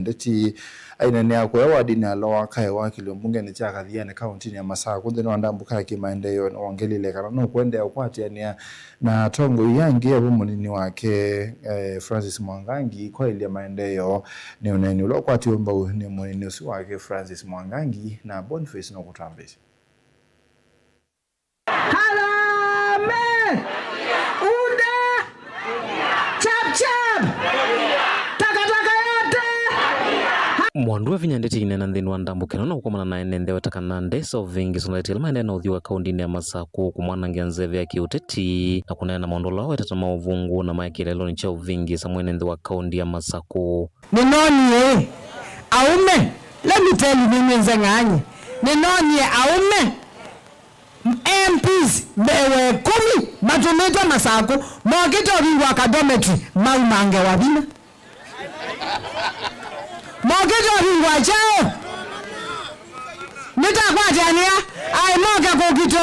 ndeti aina ni akwa wadi na lowa kai wa kilo mbunge ni chaka dhiane kaunti ya Masaku ndino andambuka kimaendeleo na wangelile kana no kwenda ukwati ya na tongo yangi ya munini wake Francis Mwangangi kwa ili ya maendeleo ni uneni ulo kwati umba ni munini usi wake Francis Mwangangi na Boniface no kutambezi. Harambee! Uda! Chap chap! Takataka yote! Mwandu wa vinyandeti inena ndinu andambukeno na ukomana na enende watakana ndeso vingi sonaleti ilma endena udhiwa kaundi ni ya Masaku kumwana ngianzeve ya kiuteti na kunena maondola wa itatama uvungu na maiki lelo ni chao vingi samwene ndi wa kaundi ya Masaku. Ninoni aume, let me tell you mimi nzenganye. Ninoni aume MPs bewe 10 matumita Masaku mwakito ringu akadometri maumange wabina mwakito ringu achao nita kwa jania I moga kukito.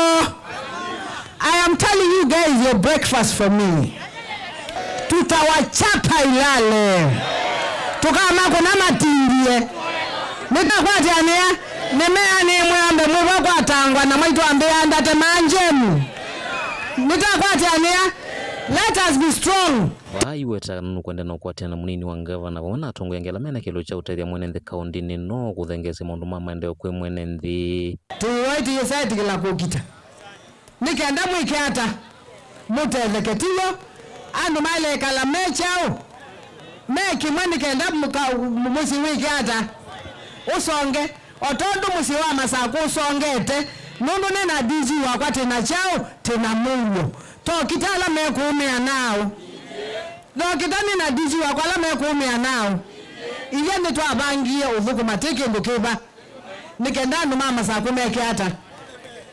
I am telling you guys your breakfast for me. Tutawachapa ilale tukama kuna matimbie nita kwa jania nemea ni mwambe mwa kwa tangwa na mwitu ambia ndate manjemu nitakwatania. Let us be strong. Waiweta nukwenda na ukwatena munini wa ngavana wana tongo yangela mena kilo cha utethia mwenende kaundi ni no kuthengese maundu ma maendeleo kwe mwenende tuwaiti yesaiti kila kukita nikenda mwikata mutetheketiyo andu maile kala mechao meki mwani kenda mwisi wikata usonge otondo musi wa Masaku usongete nundu nina dizi wakwa tina chao tina mungu to kitala mekumia nao no kitani na dizi wakwa la mekumia nao iye nitu abangie uvuku matiki ndukiba nikenda ndu mama Masaku mekiata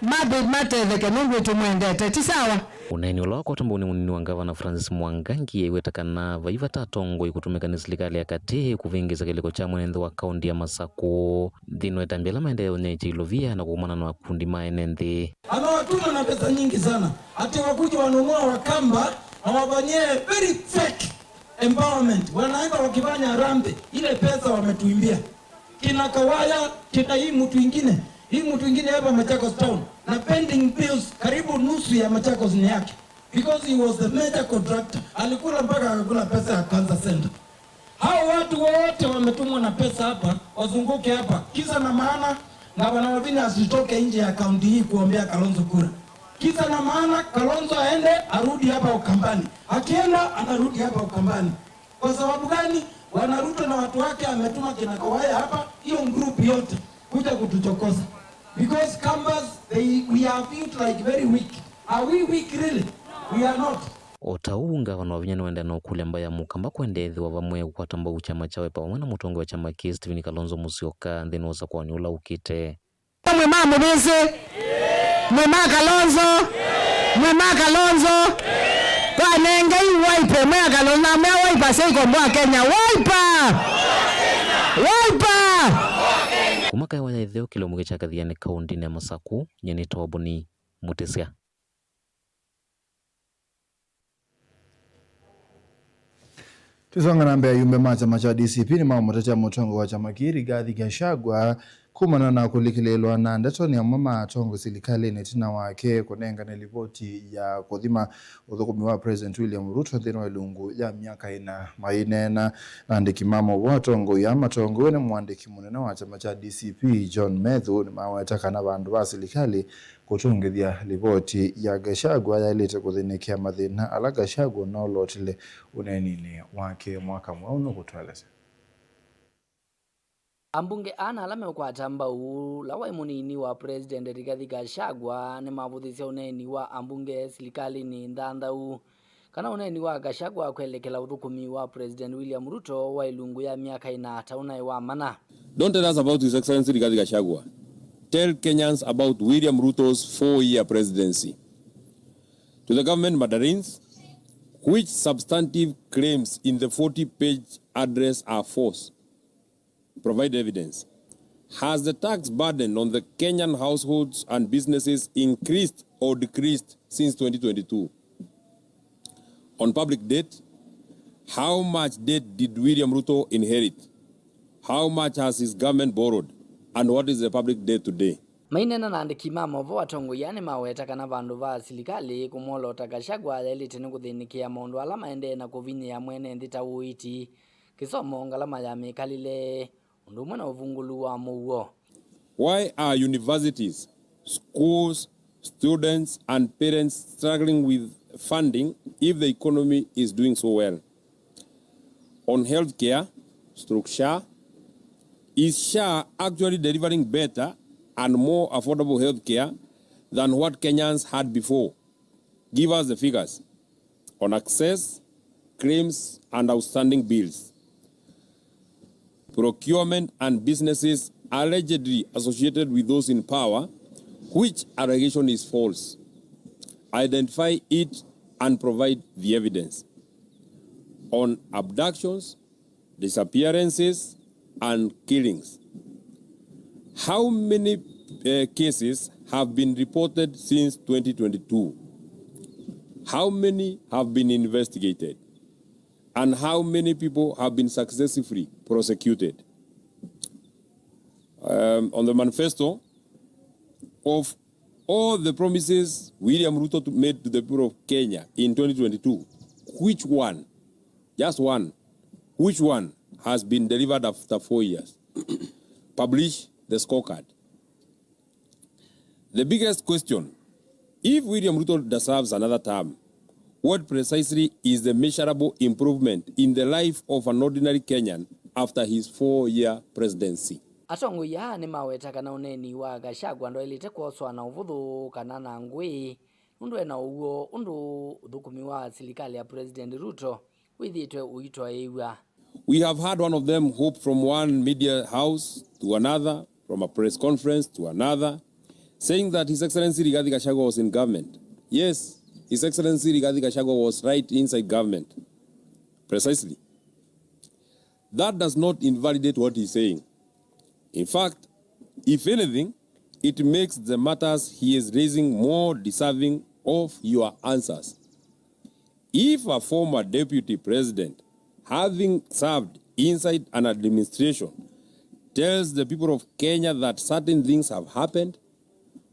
mabid matetheke nundu itumwendete tisawa. Uneni ulawako tambuni munini wa ngavana Francis Mwangangi iwetakana vaiva tatongo ikutumika ni serikali ya kati kuvingiza kiliko cha mwenendo wa kaundi ya Masaku dhino etambela maendeleo nechi ilovia na kukumana na wakundi maenende anawatuma na pesa nyingi sana ati wakuja wanunua wakamba na wafanyie very fake empowerment wanaenda wakifanya rambe ile pesa wametuimbia kina Kawaya kina hii mtu ingine hapa Machakos town na pending bills karibu nusu ya Machakos ni yake because he was the major contractor alikula mpaka akakula pesa ya Cancer Center. Hao watu wote wametumwa na pesa hapa wazunguke hapa kisa na maana na wanawavini asitoke nje ya kaunti hii kuombea Kalonzo kura kisa na maana Kalonzo aende arudi hapa Ukambani akienda anarudi hapa Ukambani kwa sababu gani? Wanaruto na watu wake ametuma kina Kawaya hapa hiyo group yote kuja kutuchokoza because Kambas we are viewed like very weak. Are we weak really? We are not. Otaunga wana wavinyani wenda na ukuli ambaye mukamba kuendethi wa vamwe kwa tamba uchama chawe pa wana mutongo wa chama kisi Stephen Kalonzo Musyoka ndeni wasa kwa nyula ukite Mwema mbese Mwema Kalonzo kwa nengai waipe Mwema Kalonzo mea waipa seiko mwa Kenya waipa kumaka ya itheo kilo mugecha kathiane kaundi ya Masaku nyeni tobuni Mutesia. Tusonga na mbea yumbe chama cha DCP ni mtetea mutongo wa chama kiri Rigathi Gachagua kumana na kulikilelwa na ndetoni ya mama tongo serikali netina wake kunenga na ripoti ya kuthima uthukumi wa President William Ruto thina wa lungu ya miaka ina mainena na ndiki mama wa tongo ya matongo na mwandiki munene wa chama cha DCP John Methu ni mawataka na bandu ba serikali kutungithia ripoti ya Gachagua yailete kuthinikia mathina ala Gachagua no lotile unenine wake mwaka mwauno kutweleza ambunge ana alame kwa tamba lawa munini wa President Rigathi Gachagua ni mavudhisya uneni wa ambunge serikali ni ndandau kana uneni wa Gachagua kwelekela uthukumi wa President William Ruto wa ilungu ya miaka ina tauna wa mana. Don't tell us about His Excellency Rigathi Gachagua. Tell Kenyans about William Ruto's 4-year presidency. To the government Mandarins, which substantive claims in the 40-page address are false? Provide evidence. Has the tax burden on the Kenyan households and businesses increased or decreased since 2022? On public debt, how much debt did William Ruto inherit? how much has his government borrowed, and what is the public debt today? Mainena na andiki mamovo atongo yani maweta kana vandu va silikali kumolota Gachagua elite ni kuthinikia maundu ala maende na kuvinya ya mwene nthita uiti kisomo ngalama ya mikalile undu mwana uvungulu wa muwo. Why are universities, schools, students and parents struggling with funding if the economy is doing so well? On healthcare, SHA, is SHA actually delivering better and more affordable healthcare than what Kenyans had before? Give us the figures on access, claims and outstanding bills. Procurement and businesses allegedly associated with those in power, which allegation is false. Identify it and provide the evidence. On abductions, disappearances, and killings, how many cases have been reported since 2022? How many have been investigated? And how many people have been successfully prosecuted? On the manifesto, of all the promises William Ruto made to the people of Kenya in 2022, which one, just one, which one has been delivered after 4 years? Publish the scorecard. The biggest question, if William Ruto deserves another term, what precisely is the measurable improvement in the life of an ordinary Kenyan after his 4-year presidency? Atongo ya ni maweta kana uneni wa Gachagua ndo elite kuoswa na uvuthu kana na ngui undu ena uwo undu uthukumi wa silikali ya President Ruto withitwe uitwa ewa. We have had one of them hope from one media house to another, from a press conference to another, saying that His Excellency Rigathi Gachagua was in government. Yes, His Excellency Rigathi Gachagua was right inside government. Precisely. That does not invalidate what he's saying. In fact, if anything, it makes the matters he is raising more deserving of your answers. If a former deputy president, having served inside an administration, tells the people of Kenya that certain things have happened,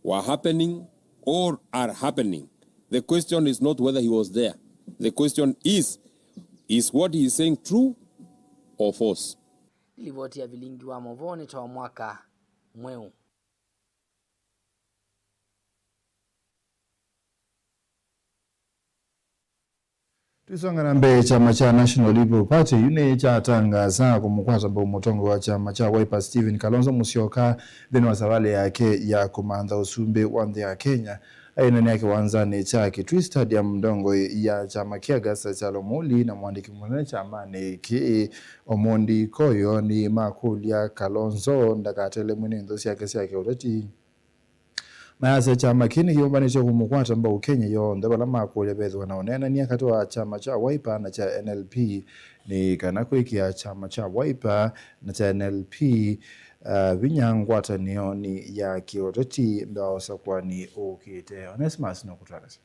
were happening, or are happening, the question is not whether he was there. The question is what he is saying true or false? Livoti ya vilingi wa movoni toa mwaka mweu. Tusonga na mbele chama cha National Liberal Party yune chatangaza kumukwata mutongo wa chama cha Wiper Stephen Kalonzo Musyoka thini wa sawale yake ya kumantha usumbe wa nthi ya Kenya aina yake wanzani cha Kitui Stadium ndongo ya chama kia Gasa cha Lomoli na mwandiki mwenye chama ni ki Omondi Koyo ni makulia Kalonzo ndakatele mwenendo yake ureti. Mayasa chama kini kiombanisha kumukwata mbao Kenya yo ndabala makulia bethi wanaonena ni akati wa chama cha Wiper na cha NLP ni kanakuikia chama cha Wiper na cha NLP vinyangwata nioni ya kioreti mbao sakuwa ni ukite. Onesimas no kutarasi.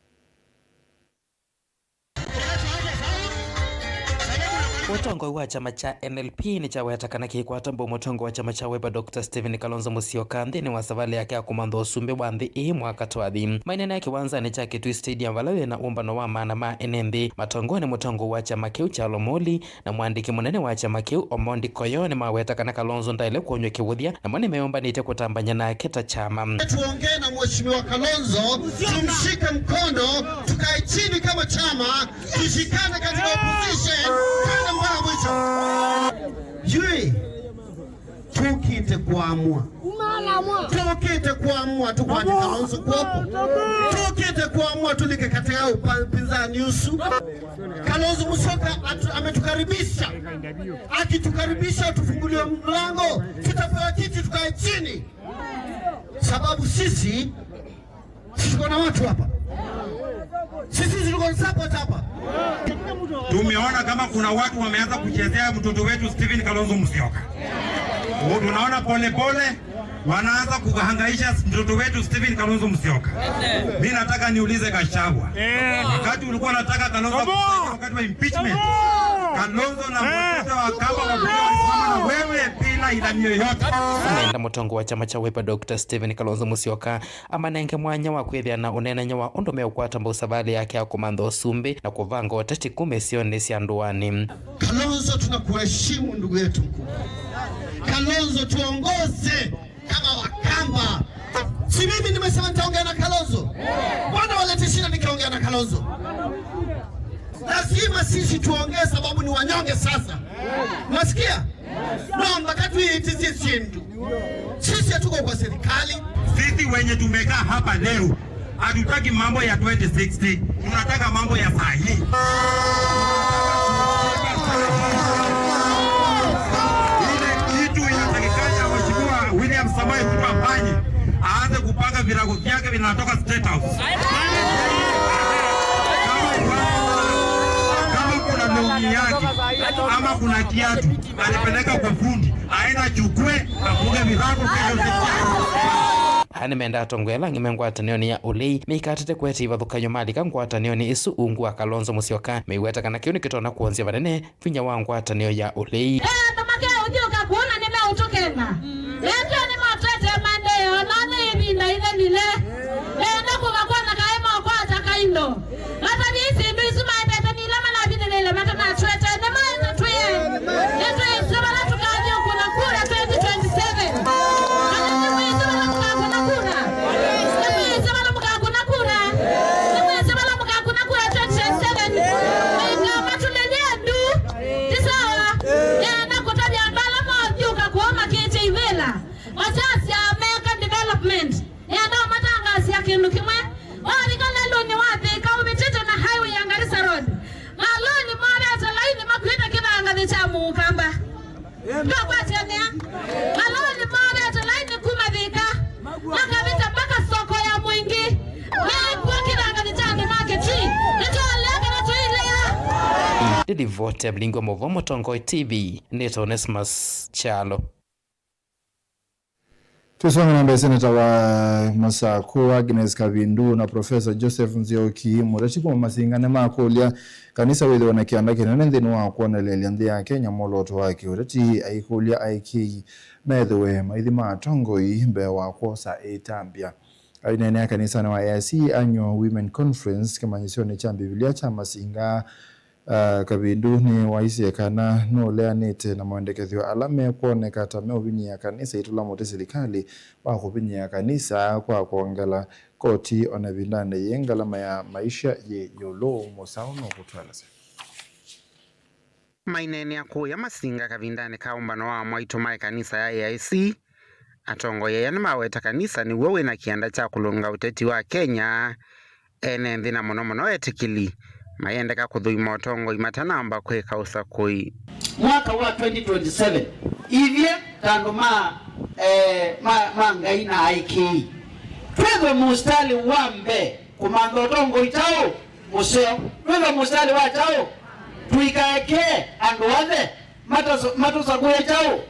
Mutongo wa chama cha NLP ni cha wetakana kikwata mbo mutongo wa chama cha Wiper Dr. Stephen Kalonzo Musyoka nthini wa savali yake akumantha usumbe wa nthi mwaka twathi. Mainene yake wanza ni cha Kitui Stadium valawe na umbano wa maana ma enenthi. Matongo ni mutongo wa chama kiu cha Lomoli na mwandiki munene wa chama kiu Omondi Koyo ni mawetakana Kalonzo ndaile kuonywa kiwuthia na mwani meomba nite kutambanya na kita chama. Tuongee na mheshimiwa Kalonzo, tumshike mkono, tukae chini kama chama, tushikane katika opposition. Jui tukite kuamua tukwati Kalonzo kuopo tukite kuamua tulike katika upinzani usu. Kalonzo Musyoka ametukaribisha, akitukaribisha tufungulie mlango, tutapewa kiti tukae chini, sababu sisi tuko na watu hapa, sisi tuko na support hapa. Tumeona kama kuna watu wameanza kuchezea mtoto wetu Stephen Kalonzo Musyoka. Tunaona pole pole wanaanza kuhangaisha mtoto wetu Stephen Kalonzo Musyoka. Mimi nataka niulize Gachagua. Wakati ulikuwa unataka Kalonzo wakati wa impeachment, Kalonzo na mtoto wa kama walisimama na wewe pia Raila ilamio yote. Nenda mutongo wa chama cha Wiper Dr. Stephen Kalonzo Musyoka amanenge mwanya wa kwithiana unenenya wa undume ukwata mbusabali yake akumandho sumbi na kuvanga oteti kume sione cia nduani. Kalonzo, tunakuheshimu ndugu yetu mkuu. Kalonzo, tuongoze kama Wakamba. Si mimi nimesema nitaongea na Kalonzo. Bwana walete shida nikaongea na Kalonzo. Lazima sisi tuongee sababu ni wanyonge sasa. Unasikia? No, mbakatu hii sisi ndu. Sisi hatuko kwa serikali. Sisi wenye tumekaa hapa leo hatutaki mambo ya 2060. Tunataka mambo ya saa hii. Ile kitu inatakikana Mheshimiwa William Samoei Ruto afanye, aanze kupanga virago vyake vinatoka State House. Yake ama kuna kiatu alipeleka kwa fundi aenda chukue afunge virago kesho. Hani menda tongwela ngimengwatanio ni ya ulei meikatete kwete ivathukanyo mali kangwatanio ni isu ungwa Kalonzo Musyoka meiweta kana kiuni kitona kuonzia vanene vinya wa ngwatanio ya ulei tamake ujuka kuona nime utokena leto ni matete mandeo nani ibinda ile nile enda kugakwa na kaema kwa takaindo hata nisi ndu isuma ipete nile mana bidele ile mata na chwete ne maana tuye leto isuma na tukaje kuna kura 2027 kindu kimwe walikala loni wapi ka umetete na highway ya Garissa Road maloni mwabeta laini makwita kibanga cha Mukamba kakwatania maloni mwabeta laini kumadhika akabita mpaka soko ya Mwingi kwa kibanga cha market tree nitoleka na tuile Didi vote Blingo Movomo Tongo TV Neto Onesmus Chalo. Tusonga na seneta wa Masaku Agnes Kavindu na Professor Joseph Nzioki muratibu wa masingane makolia kanisa wele wanakianda kinene nthini wa kuonelelea nthi ya Kenya moloto wake urati aikolia aiki methwe maithi matongoi mbe wa kosa etambia ainene ya kanisa na wa AIC Annual Women Conference kimanyisioni cha Biblia cha masinga Kavindu ni waisi kana no leanite na mwendekethio alame kuoneka tame ubini ya kanisa itula mote serikali wa kubini ya kanisa kwa kuongela koti ona vindane yengalama ya maisha ye yolo musauno kutwalase mainene ya kuya masinga kavindane kaumbano wa mwaito mae kanisa ya AIC atongo yeye ni maweta kanisa ni wewe na kianda cha kulunga uteti wa Kenya ene ndina mono etikili mayendeka kuthuima otongo imatanamba kweka usakui mwaka wa 2027 ivye kando ngai na aiki twethwe mustali wambe kumando otongo itao museo twethwe mustali wa tao tuikaeke andu wathe matusakuye tao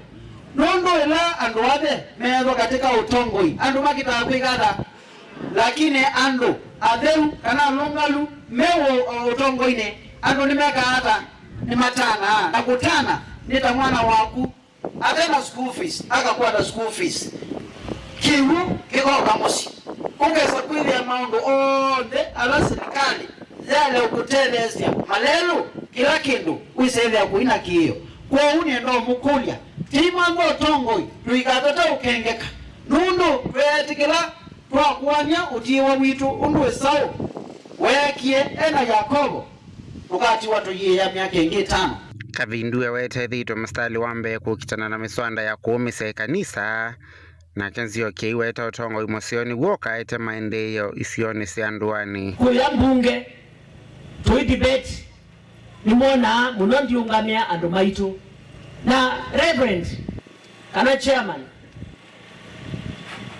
nondo ila andu wathe mezo katika utongoi andu makita kuikata lakini andu atheu kana longalu mewo utongoine andu nimeka hata ni matana na kutana nita mwana waku atena school fees akakuwa na school fees kiwu kikoka mosi ungeza kwithia maundu onde ala serikali yale ukutelezia malelu kila kindu wisethia kuina kiyo kwa unie ndo mukulia timango utongoi tuikatata ukengeka nundu twetikila twakuania utiwa witu undu esau wekie ena Yakobo ukati watu ya miaka ingi 5 Kavindu wete thito mstali wambe kukitana na miswanda ya kuumise kanisa na kenzio kiwete otongo imosioni woka ete maendeyo isioni sianduani kuya mbunge tui debate nimona munondi ungamia andu maitu na reverend kana chairman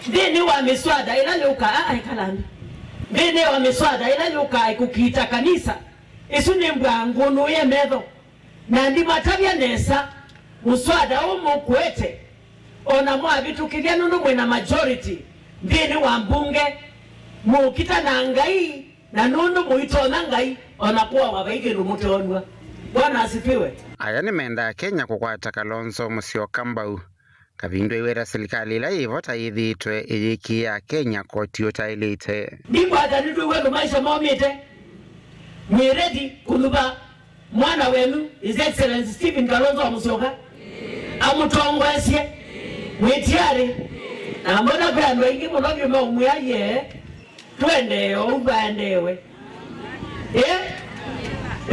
dini wa miswada ila leuka kalanda dini wa miswada ila leuka kukita kanisa isuni mbangunu ye medho na ndi matavya nesa muswada umu kwete ona mwa vitu kivya nunu mwena majority dini wa mbunge mukita na ngai na nunu muitona ngai onakuwa wabaike rumutonwa. Bwana asifiwe. Aya ni menda Kenya kukwata Kalonzo Musyoka mbau Kavindo iwera serikali la ivota ithitwe iyikia Kenya koti utailite ndibwata nitugwe maisha momite mwiredi kuluba mwana wenu His Excellency Stephen Kalonzo Musyoka amutongwesye mwitiari na mbona brando ingi munovyo mwaye twende ubandewe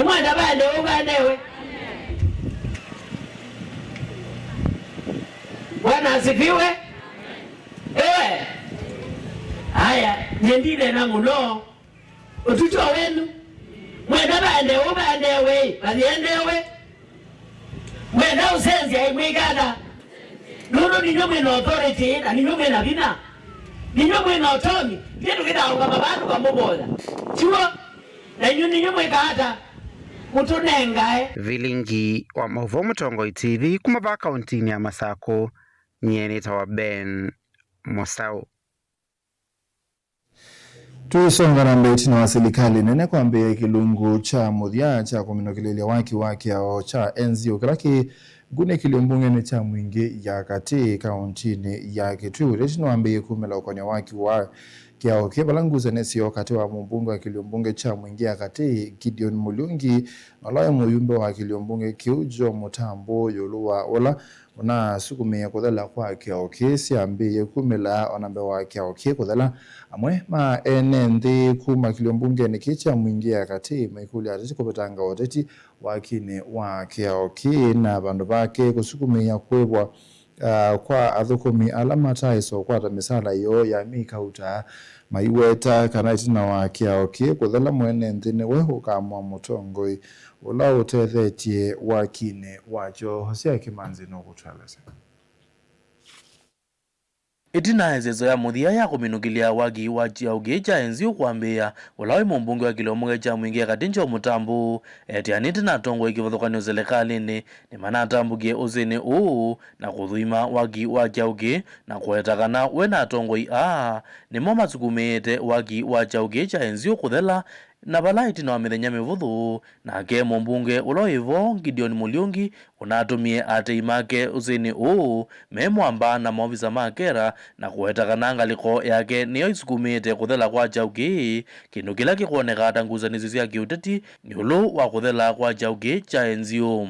mwana bande ubandewe. Bwana asifiwe. Haya nyendine na muno utucho wenu mwenda bande ubandewe baliendewe mwenda usenzi aimwigana nuno ninyomwe na authority na ninyomwe na bina ninyomwe na autonomy kitu kidaonga mabantu kamubola chiwo na ninyomwe kata mutunengae. Vilingi wa Mavuo Mutongoi TV kumaba kauntini ya Masako nyeneta wa Ben Mosau. Tusonga na mbeti na serikali nene kwambia kilungu cha muthia cha kuminokilelia waki ao cha NZO kilaki gune kiliombunge ni cha mwingi ya kati kauntini ya Kitui retino ambaye kumela ukonya waki wa kiao kebalanguza nesi wakati wa mbunge wa kiliombunge cha mwingi ya kati Gideon Mulungi nalaye muyumbe wa kiliombunge Kiujo Mutambo yoluwa ola una sukumia kudhala kwa kiao kesi ambaye kumela onambe wa kiao kudhala amwe ma NND kuma kiliombunge ni kicha mwingi ya kati maikuli atati kupetanga oteti wakine wa kiao na bandu bake kusukumia kwebwa kwa athukumi alamata iso kwa misala yo ya mikauta maiweta kana itina wa kiao kudhala mwene ndine weho kama Mutongoi ula utethetie wakine wacho Hosea Kimanzi no kutwalasa. Itina ezezo ya muthia ya kuminukilia wagi wachia ugecha NZO kwambia ulawe mbunge wa kiliombunge cha mwingi ya katincho Mutambu etianiti na tongo ikivothokanio serikali ni manatambukie uzini na kuthuima wagi wachia uge na kuetakana wena tongo ni moma sukumete wagi wachia ugecha NZO kuthela na balaiti na mithenya mivuthu na ke mbunge uloivo Gideon Mulungi unatumie ateimake uzini memwamba na maofisa makera na kuetakana ngaliko yake niyo isukumite kuthela kwa chauki kindu kila kikuoneka atanguzanizi cia kiuteti ni ulu wa kuthela kwa chauki cha NZO.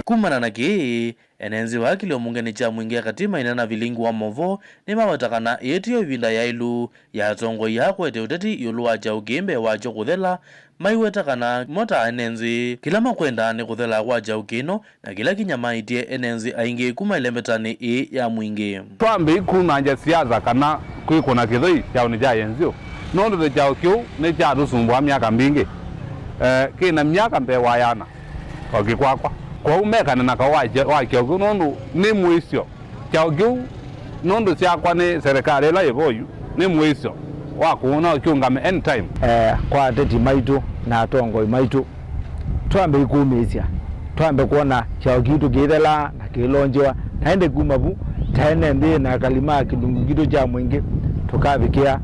Kumana na ki enenzi wa kiliombunge ni cha mwingi ya katima inana vilingu wa Mavo ni mawatakana yetiyo ivinda ya ilu ya tongo ya kwete uteti yulu wa chaukimbe wacho kuthela maiwetakana mota enenzi kila makwenda ni kuthela kwa chaukino na kila kinyama itie enenzi aingi kuma ilembetani ya mwingi twambi kuna nja siasa kana kwikuna kithoi chao ni cha NZO nondo the chaukio ni cha rusumbwa miaka mbingi kina miaka mbewa yana wakikwakwa kwa umekana na kawaje kiao nondo ni mwisho kiao nondo siakwa ni serikali la ivoyu ni mwisho wakuona kiungame anytime kwa teti maitu na atongo maitu twambe ikumisia twambe kuona kiao kitu kithela na kilonjwa taende kumabu taene ndi na kalima kilungu kitu cha mwingi tukavikia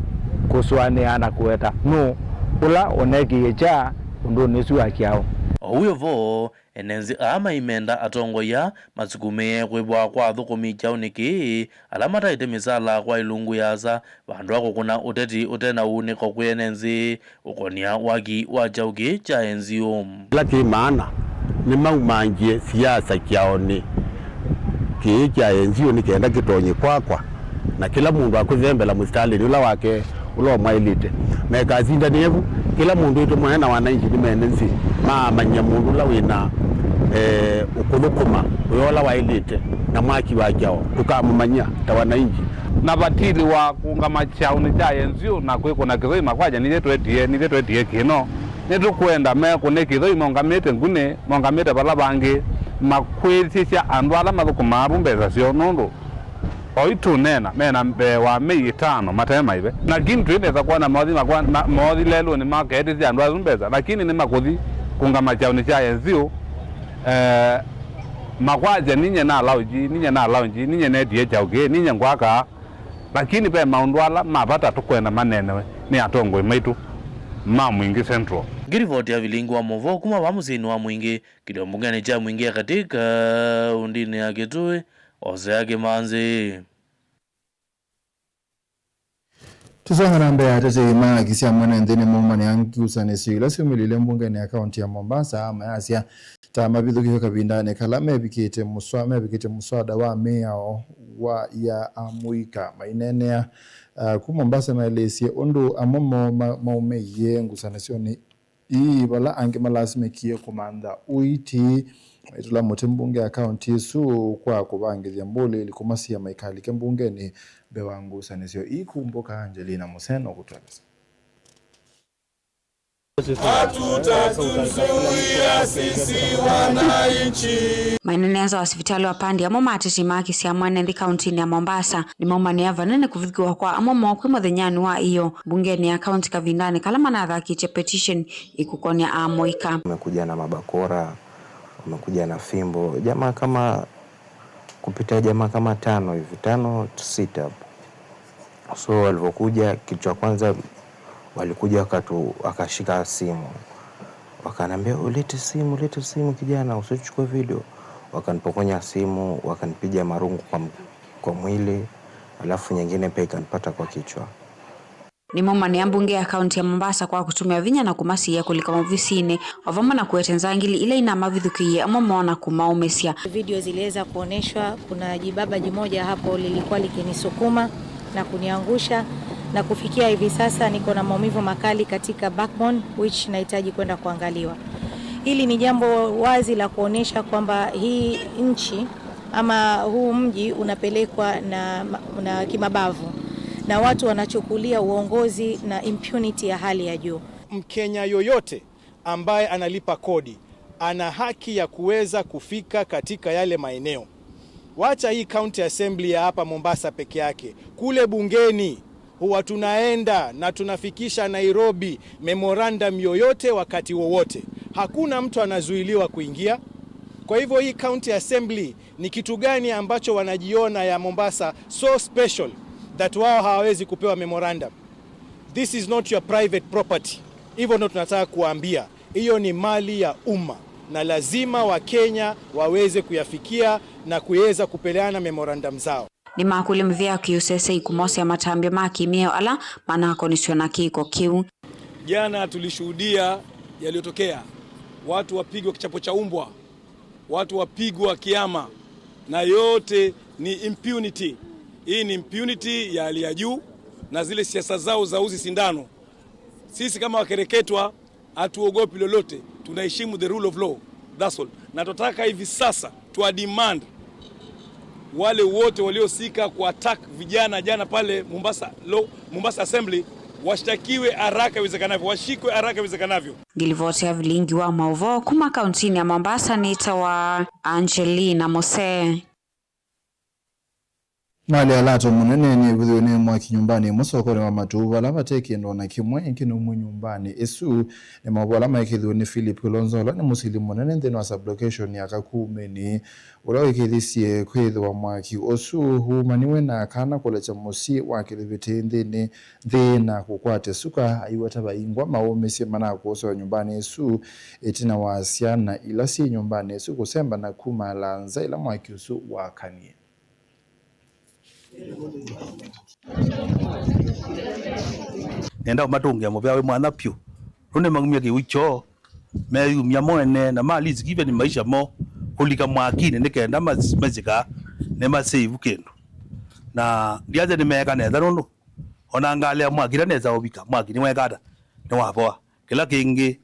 kuswane ana kueta no ula oneki cha ndo nesu akiao huyo vo enenzi ama imenda atongo ya masukume kwebwa kwa thukumi chauniki alamata ite misala kwa ilungu yaza bandu wako kuna uteti utena uniko kwenenzi ukonia wagi wachauki cha NZO laki maana ni maumangie siasa kiaoni cha NZO ni kenda kitonyi kwakwa na kila mundu akuzembela mustali ula wake ulo mailite mekazinda nevu kila mundu ito mwana wananchi ni menenzi manya mundu la wina ukulukuma uyola wailite na mwaki wajao tukamumanya ta wananchi na batili wa kungama chao ni cha NZO na kwiko na kithoi makwaja ni twetie kino nitukwenda meko ne kithoi mongamete ngune mongamete bala bangi makwesisya andu ala mathukuma rumbeza cio nondo oitu nena mena wa mei 5 matema ibe lakini tuineza kuona maodhi lelo ni makete cia andu azumbeza lakini ni makuthi kungama chao ni cha NZO makwaja ninye na launji ninye ne die chauke ninye ngwaka lakini pe maundu ala mapata tukwenda manene ni atongo maitu ma Mwingi Central. Girivoti ya vilingi wa Movo kuma wa musini wa Mwingi kilio mbungani cha Mwingi katika undini ya Kitui ose yake manzi. Tusonga na mbea tete ima kisia mwana ndene mwumani yanki usane siyo simulile mbungani ya kaunti ya Mombasa ama yasia tama bidu kifo kabindane kala mebikite muswada wa mea wa ya amuika mainenea ku Mombasa maelesia ondo amomo maume yengu sana siyo ni ii wala ange malasime kie kumanda uiti itula mbunge ya kaunti su kwa kubangi ya mbole ilikumasi ya maikali ke mbunge ni bewangu sanesio ikumbuka Angelina Museno kutueleza. Hatutatuzuia sisi wananchi. Maineneza wa hospitali wa Pandi ya moma atisimaki siya mwanendi kaunti ya Mombasa ni moma ni avanene kuvidhikiwa kwa amoma wakwimo dhenyani wa iyo bungeni ya kaunti kavindani kalama na dhakiche petition ikukonia amoika. Umekuja na mabakora, umekuja na fimbo, jamaa kama kupita jamaa kama 5 hivi 5 6. So walipokuja kitu cha kwanza walikuja akashika simu. Wakaniambia ulete simu kijana usichukue video. Wakanipokonya simu, wakanipiga marungu kwa mwili, alafu nyingine pia ikanipata kwa kichwa. Ni moma ni ambunge ya kaunti ya Mombasa kwa kutumia vinya na kumasi ya kulika mavisine wavama na kuetenza ngili ile ina mavidhukiye amoma na kumaumesia. Video ziliweza kuoneshwa, kuna jibaba jimoja hapo lilikuwa likinisukuma na kuniangusha, na kufikia hivi sasa niko na maumivu makali katika backbone which nahitaji kwenda kuangaliwa. Hili ni jambo wazi la kuonesha kwamba hii nchi ama huu mji unapelekwa na kimabavu na watu wanachukulia uongozi na impunity ya hali ya juu. Mkenya yoyote ambaye analipa kodi ana haki ya kuweza kufika katika yale maeneo. Wacha hii county assembly ya hapa Mombasa peke yake. Kule bungeni huwa tunaenda na tunafikisha Nairobi memorandum yoyote wakati wowote. Hakuna mtu anazuiliwa kuingia. Kwa hivyo hii county assembly ni kitu gani ambacho wanajiona ya Mombasa so special that wao hawawezi kupewa memorandum? This is not your private property. Hivyo ndo tunataka kuambia. Hiyo ni mali ya umma na lazima Wakenya waweze kuyafikia na kuweza kupeleana memorandum zao. Ni makuli mvia kiusese ikumosi ya matambia maki mieo ala manako nisiona kiko kiu. Jana tulishuhudia yaliyotokea. Watu wapigwa kichapo cha umbwa. Watu wapigwa kiama. Na yote ni impunity. Hii ni impunity ya hali ya juu na zile siasa zao za uzi sindano. Sisi kama wakereketwa hatuogopi lolote. Tunaheshimu the rule of law. That's all. Na tunataka hivi sasa demand wale wote waliosika kuattack vijana jana pale Mombasa Assembly washtakiwe haraka iwezekanavyo, washikwe haraka iwezekanavyo. Gilivoti ya vilingi wa Mauvo kuma kauntini ya Mombasa ni tawa Angelina Mose. Mali alato munene ni vidhune mwa kinyumbani musokore wa matuwa lava teki ndo na kimwe nkino nyumbani esu ni mabola maikidhune Philip Kilonzola ni musili munene ndeno wa sublocation ya kakumeni ulawe kilisie kwedhu wa mwaki osu humaniwe na kana kulecha musi wa kilivete ndene dhena kukwate suka aiwataba ingwa maomesi mana kuoso wa nyumbani esu etina wa asiana ilasi nyumbani esu kusemba na kuma lanza ila mwaki usu wa kanie. Nenda matungia mubyawe mwana pyu rune magumya giwicho meyu myamone na mali zikive ni maisha mo kulika mwakine nikenda mazika ne masave kendo na ndiaje ni meka neza rondo ona ngale mwakira neza obika mwakini wekada ne wapoa kila kingi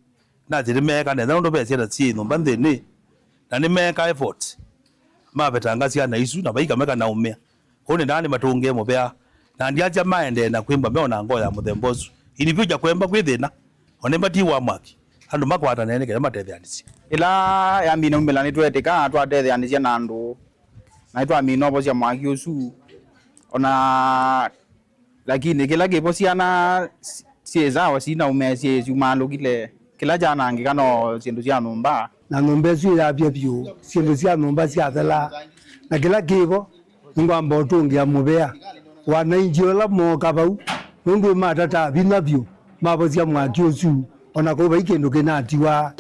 na zire meka neza rondo bese na sino bandene na ni meka effort mabetanga sia na isu na baika meka na umea kone ndani matunge mubya na ndiaje maende na kwimba meona ngoya muthembozu inivyuja kwemba kwithina onemba ti wa mwaki andu makwata nene kema tethianisi ila ya mbina umbela nitwetika twa tethianisi na andu na twa mino bosia mwaki usu ona lakini kila gipo siana sieza wasina umesi jumalu kila jana ngikano sindu cia numba na numba cia ya byo sindu cia numba cia thela na kila gipo ngwamba utungia mubea wana injiola moka bau nundu matata binabyo mabosia mwaki ucu ona ko baikendo kenatiwa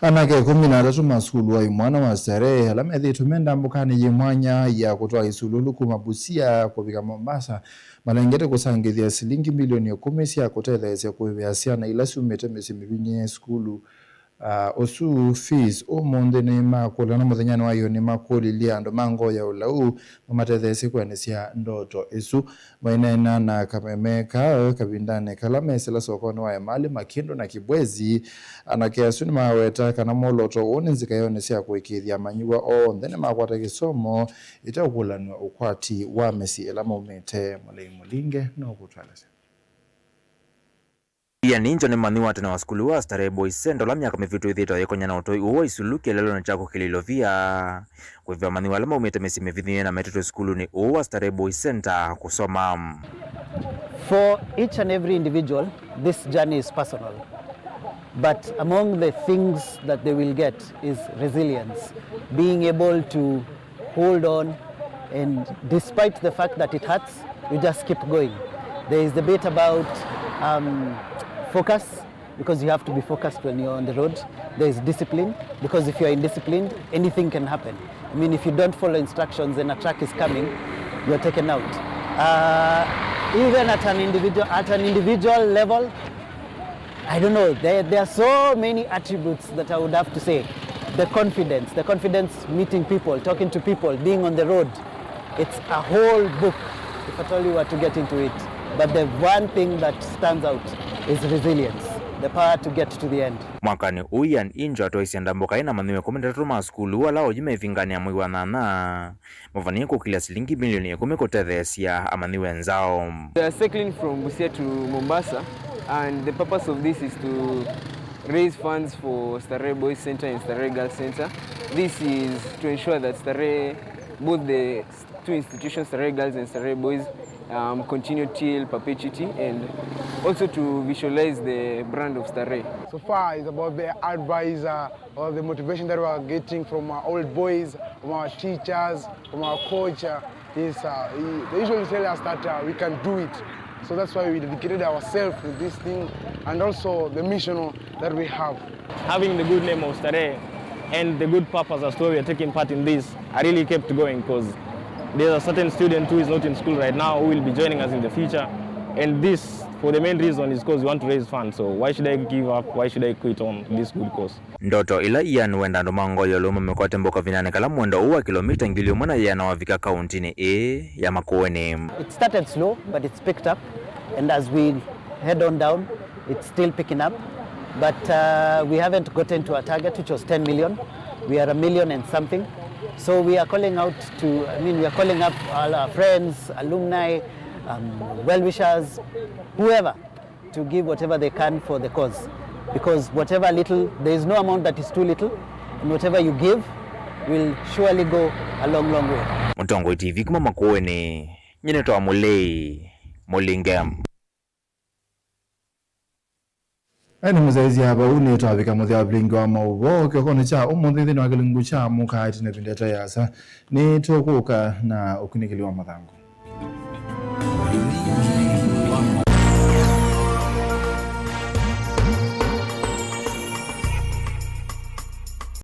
anake 13 masukulu wa imwana wa Starehe alamethitu mendambukani yimwanya ya kutoa isululu kuma Busia kufika Mombasa malengete kusangithia shilingi milioni 10 cia kutethecia kuivia ciana ila ciumite micii mingi skulu osu fees umundi ni makula na muthenyani wayo ni makulilia andu mango ya ulau mamatetheci kwenecia ndoto isu mainena na kamemeka kabindane kala mesela sokoni wa mali makindo na kibwezi anake asu ni maweta kana moloto oni nzika yone cia kuikithia manyuwa o ndene makwata kisomo itakulanwa ukwati wa mesi elama umete mulinge no kutwalasa ya ninjo ni mani watu na waskulu wa Starehe Boys Center la miaka mivitu ithito yekonya na utoi uwa isuluki lelo na chako kililovia kwa hivyo mani walama umete mesi mividhi na metuto skulu ni uwa Starehe Boys Center kusoma. For each and every individual, this journey is personal. But among the things that they will get is resilience, being able to hold on, and despite the fact that it hurts, you just keep going. There is the bit about focus, because you have to be focused when you're on the road. There is discipline, because if you're indisciplined, anything can happen. I mean, if you don't follow instructions and a truck is coming, you're taken out. Even at an individual level, I don't know, there are so many attributes that I would have to say. The confidence meeting people, talking to people, being on the road. It's a whole book, if at all you were to get into it. But the one thing that stands out is resilience, the power to get to the end. Mwakani uyan injo atoisianda mboka ina maniwe 13 maskulu wala ojime vingani ya mwiwa nana mufani kukila shilingi milioni 10 kutethecia amaniwe nzao. They are cycling from Busia to Mombasa, and the purpose of this is to raise funds for Starehe Boys Center and Starehe Girls Center. This is to ensure that Starehe, both the two institutions, Starehe Girls and Starehe Boys, continue till perpetuity, and also to visualize the brand of Starehe. So far it's about the advice or the motivation that we are getting from our old boys, from our teachers, from our coach. They usually tell us that we can do it. So that's why we dedicated ourselves to this thing, and also the mission that we have. Having the good name of Starehe and the good purpose as to why we are taking part in this, I really kept going, because there's a certain student who is not in school right now who will be joining us in the future, and this, for the main reason, is because we want to raise funds. So why should I give up? Why should I quit on this good cause? Ndoto ila iyan wenda ndomango yolo mmekwate mboka vinane kala mwendo uwa kilomita ngili umana yana wavika kauntini ya Makueni. It started slow, but it's picked up, and as we head on down, it's still picking up. But we haven't gotten to our target, which was 10 million. We are 1 million and something. So we are calling out we are calling up all our friends, alumni, well-wishers, whoever, to give whatever they can for the cause. Because whatever little, there is no amount that is too little, and whatever you give will surely go a long, long way. Mtongo TV kuma Makueni, nyine toa mulinge. Eni muzaizi hapa uni tuwabika muthi wa blingi wa maubo kiokono cha umuthi dhini wakilingu cha muka haiti na vindeta yasa ni tuokuka na ukunikili wa mathangu.